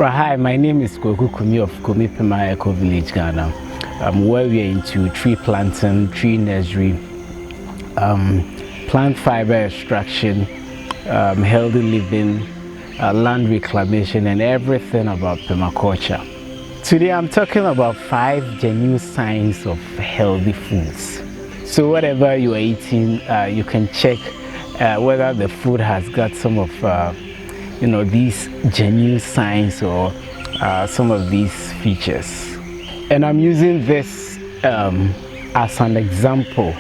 Hi, my name is Kumi of Kumi Perma Ecovillage, Ghana, where we are into tree planting, tree nursery, plant fiber extraction, healthy living, land reclamation, and everything about permaculture. Today I'm talking about 5 genuine signs of healthy foods. So whatever you are eating, you can check whether the food has got some of these genuine signs or some of these features. And I'm using this as an example.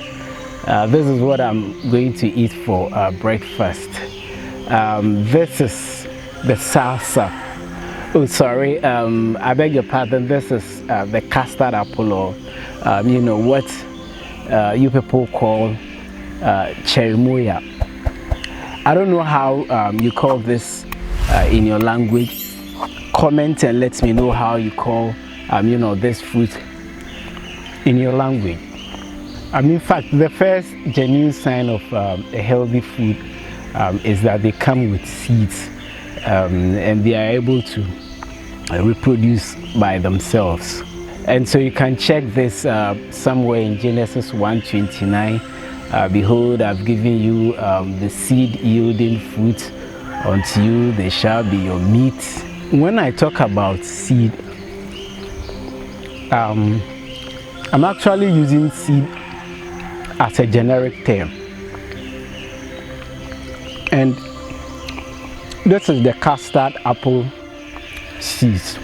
This is what I'm going to eat for breakfast. This is the salsa. Oh, sorry, I beg your pardon. This is the custard apple, or what you people call cherry moya. I don't know how you call this in your language. Comment and let me know how you call this fruit in your language. In fact, the first genuine sign of a healthy food is that they come with seeds, and they are able to reproduce by themselves. And so you can check this somewhere in Genesis 1:29. Behold, I've given you the seed yielding fruit, unto you they shall be your meat. When I talk about seed, I'm actually using seed as a generic term. And this is the custard apple seeds.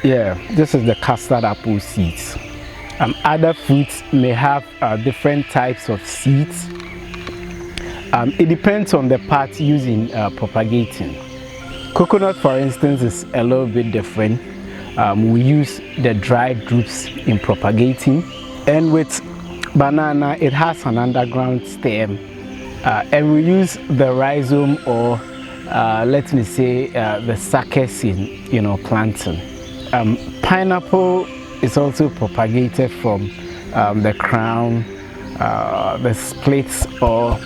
Yeah, this is the custard apple seeds. Other fruits may have different types of seeds. It depends on the part used in propagating. Coconut, for instance, is a little bit different. We use the dried drupes in propagating. And with banana, it has an underground stem. And we use the rhizome, or let me say the suckers in planting. Pineapple is also propagated from the crown, the splits, or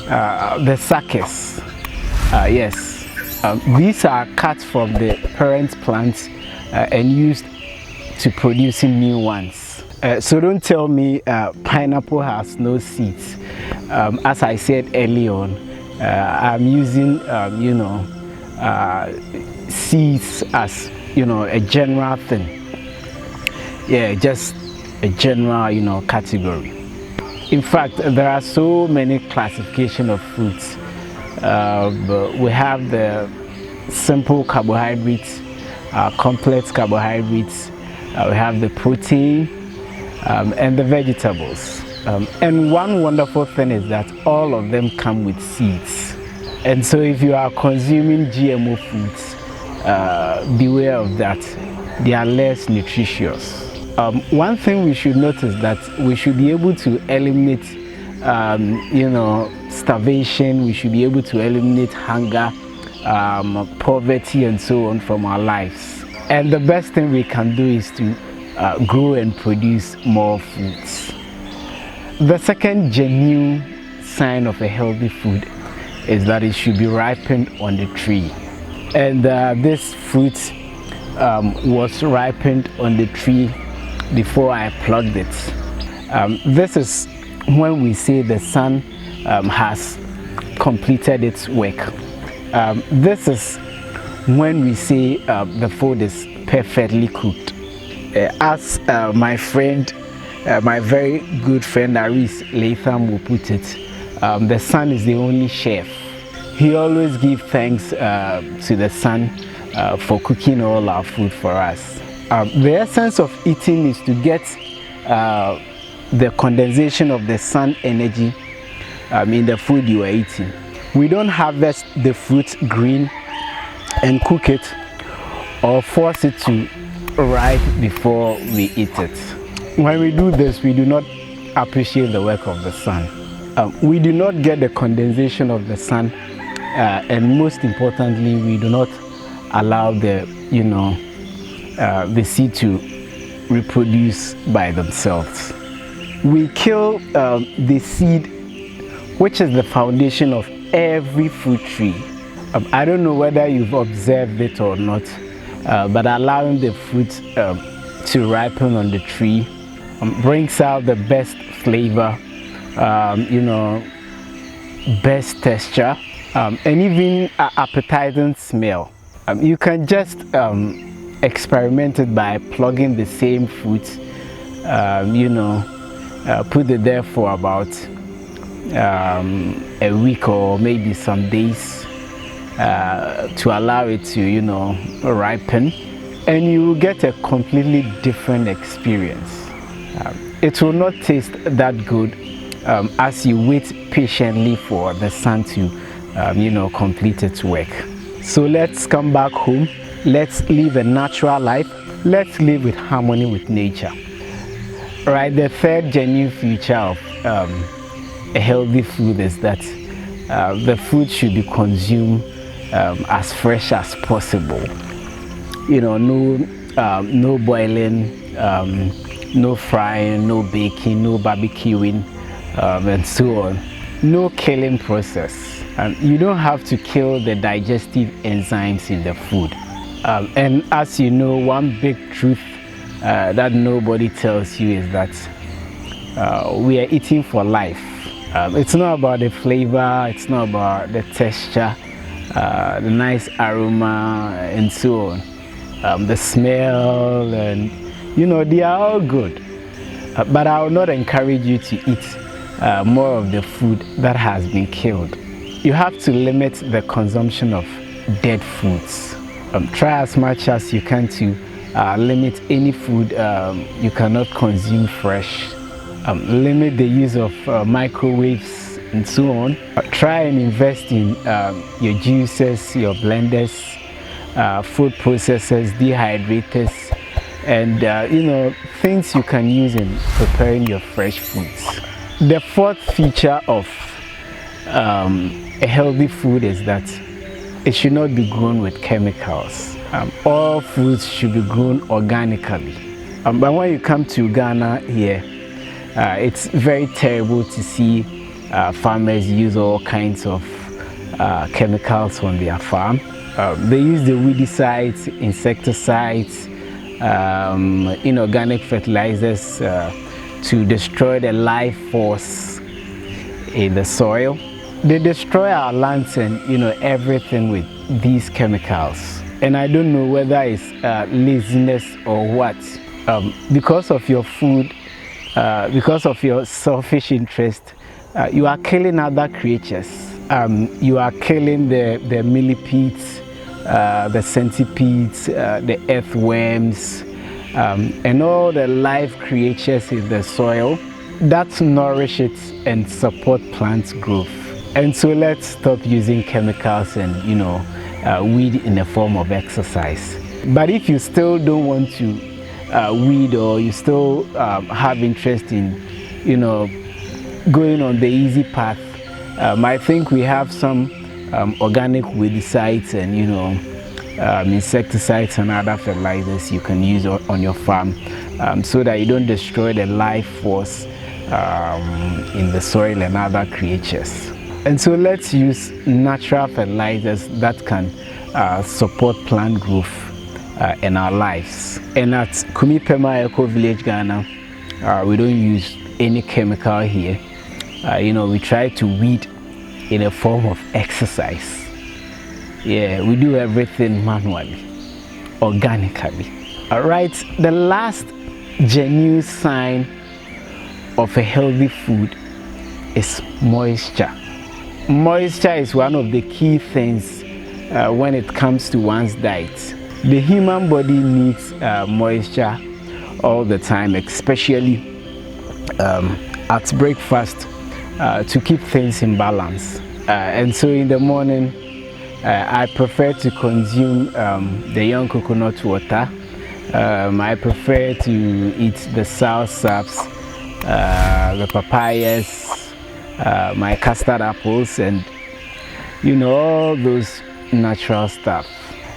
the suckers. Yes, these are cut from the parent plants and used to producing new ones. So don't tell me pineapple has no seeds. As I said early on, I'm using seeds as a general thing. Yeah, just a general category. In fact, there are so many classification of fruits. We have the simple carbohydrates, complex carbohydrates, we have the protein, and the vegetables. And one wonderful thing is that all of them come with seeds. And so if you are consuming GMO foods, beware of that. They are less nutritious. One thing we should notice that we should be able to eliminate starvation. We should be able to eliminate hunger, poverty, and so on from our lives. And the best thing we can do is to grow and produce more foods. The second genuine sign of a healthy food is that it should be ripened on the tree. And this fruit was ripened on the tree before I plucked it. This is when we say the sun has completed its work. This is when we say the food is perfectly cooked. As my friend, my very good friend Aris Latham will put it, the sun is the only chef. He always gives thanks to the sun for cooking all our food for us. The essence of eating is to get the condensation of the sun energy in the food you are eating. We don't harvest the fruit green and cook it or force it to ripe before we eat it. When we do this, we do not appreciate the work of the sun. We do not get the condensation of the sun, and most importantly, we do not allow the seed to reproduce by themselves. We kill the seed, which is the foundation of every fruit tree. I don't know whether you've observed it or not, but allowing the fruit to ripen on the tree brings out the best flavor, you know, best texture, and even appetizing smell. You can just experiment it by plugging the same fruit, you know, put it there for about a week or maybe some days to allow it to, you know, ripen, and you will get a completely different experience. It will not taste that good as you wait patiently for the sun to, you know, complete its work. So let's come back home. Let's live a natural life. Let's live with harmony with nature. Right. The third genuine feature of a healthy food is that the food should be consumed as fresh as possible. You know, no boiling, no frying, no baking, no barbecuing, and so on. No killing process. You don't have to kill the digestive enzymes in the food. And as you know, one big truth that nobody tells you is that we are eating for life. It's not about the flavor, it's not about the texture, the nice aroma, and so on. The smell, and you know, they are all good. But I will not encourage you to eat more of the food that has been killed. You have to limit the consumption of dead foods. Try as much as you can to limit any food you cannot consume fresh. Limit the use of microwaves and so on. Try and invest in your juices, your blenders, food processors, dehydrators, and you know, things you can use in preparing your fresh foods. The fourth feature of a healthy food is that it should not be grown with chemicals. All foods should be grown organically. But when you come to Ghana here, it's very terrible to see farmers use all kinds of chemicals on their farm. They use the weedicides, insecticides, inorganic fertilizers to destroy the life force in the soil. They destroy our lands and, you know, everything with these chemicals. And I don't know whether it's laziness or what. Because of your food, because of your selfish interest, you are killing other creatures. You are killing the millipedes, the centipedes, the earthworms, and all the live creatures in the soil that nourish it and support plants' growth. And so let's stop using chemicals and, you know, weed in the form of exercise. But if you still don't want to weed, or you still have interest in, you know, going on the easy path, I think we have some organic weedicides and, you know, insecticides and other fertilizers you can use on your farm, so that you don't destroy the life force in the soil and other creatures. And so let's use natural fertilizers that can support plant growth in our lives. And at Kumi Perma Ecovillage, Ghana, we don't use any chemical here. You know, we try to weed in a form of exercise. Yeah, we do everything manually, organically. All right, the last genuine sign of a healthy food is moisture. Moisture is one of the key things when it comes to one's diet. The human body needs moisture all the time, especially at breakfast, to keep things in balance. And so in the morning, I prefer to consume the young coconut water. I prefer to eat the soursoups, the papayas, my custard apples, and, you know, all those natural stuff.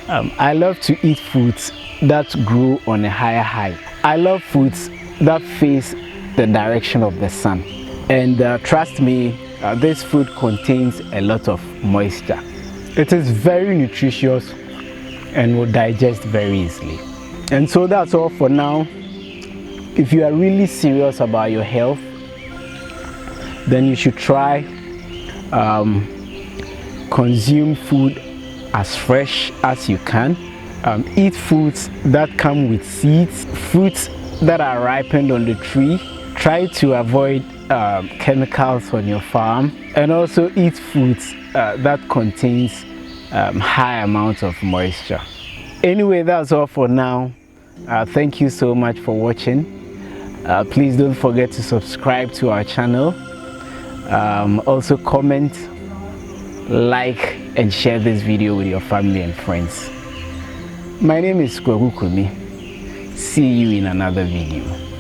I love to eat foods that grow on a higher height. I love foods that face the direction of the sun. And trust me, this food contains a lot of moisture. It is very nutritious and will digest very easily. And so that's all for now. If you are really serious about your health, then you should try consume food as fresh as you can. Eat foods that come with seeds, fruits that are ripened on the tree. Try to avoid chemicals on your farm, and also eat foods that contains high amounts of moisture. Anyway, that's all for now. Thank you so much for watching. Please don't forget to subscribe to our channel. Also comment, like and share this video with your family and friends. My name is Kumi. See you in another video.